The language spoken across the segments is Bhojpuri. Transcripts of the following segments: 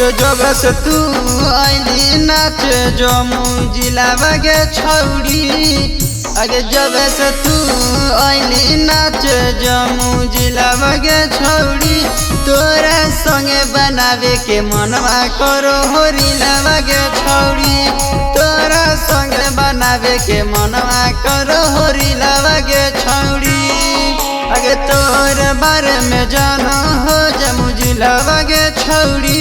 जब से तू आईली नाच जमू जिलावा के छौड़ी। अरे जब से तू आईली नाच जमू जिलावा के छौड़ी। तोरा संगे बनावे के मनवा करो होरिलावा के छौड़ी। तोरा संगे बनावे के मनवा करो होरिलावा के छौड़ी। अगे तोर बारे में जानो हो जमू जिलावा के छौड़ी।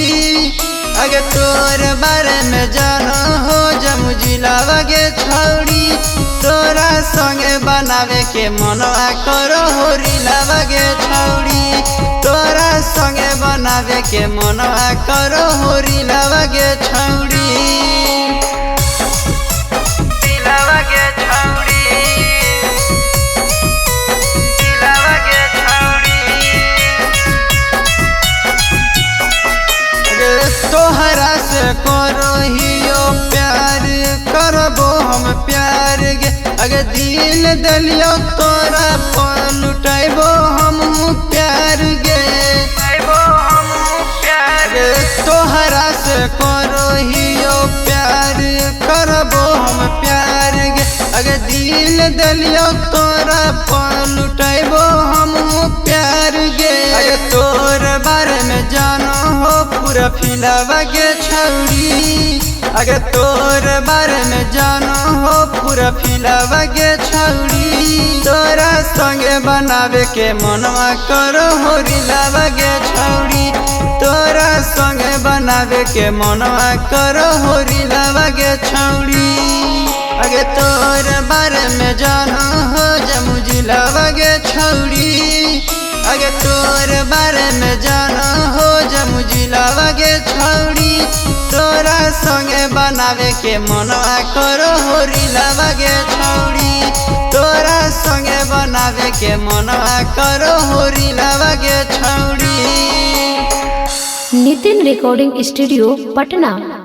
अगे तोर बारे में जानो हो जमू जिलावा के छौड़ी। तोरा संगे बनावे के मनवा करो होरिलावा के छौड़ी। तोरा संगे बनावे के मनवा करो होरिलावा के छौड़ी। जिलावा के छौड़ी तोहरा से करो हियो प्यार करबो हम प्यार गे। अगर दिल दलियो तोरा पर लुटाइबो हम प्यार गे। तोहरा से करो हियो प्यार करबो हम प्यार गे। अगर दिल दलियो तोरा पर लुटाइबो हम प्यार गे। अगर तोर बारे में जानो हो पूरा फिलावा के छौड़ी। अगर तोर बारे में जानो हो पूरा फिलावा के छौड़ी। तोरा संगे बनावे के मनवा करो होरिलावा के छौड़ी। तोरा संगे बनावे के मनवा करो होरिलावा के छौड़ी। अगे तोर बारे में जानो हो जमू जिलावा के छौड़ी। अगे तोर बारे में जानो हो जमू जिलावा के छौड़ी। तोरा संगे बनावे के मनवा करो होरिलावा के छौड़ी। तोरा संगे बनावे के मनवा करो होरिलावा के छौड़ी। Nitin recording studio Patna.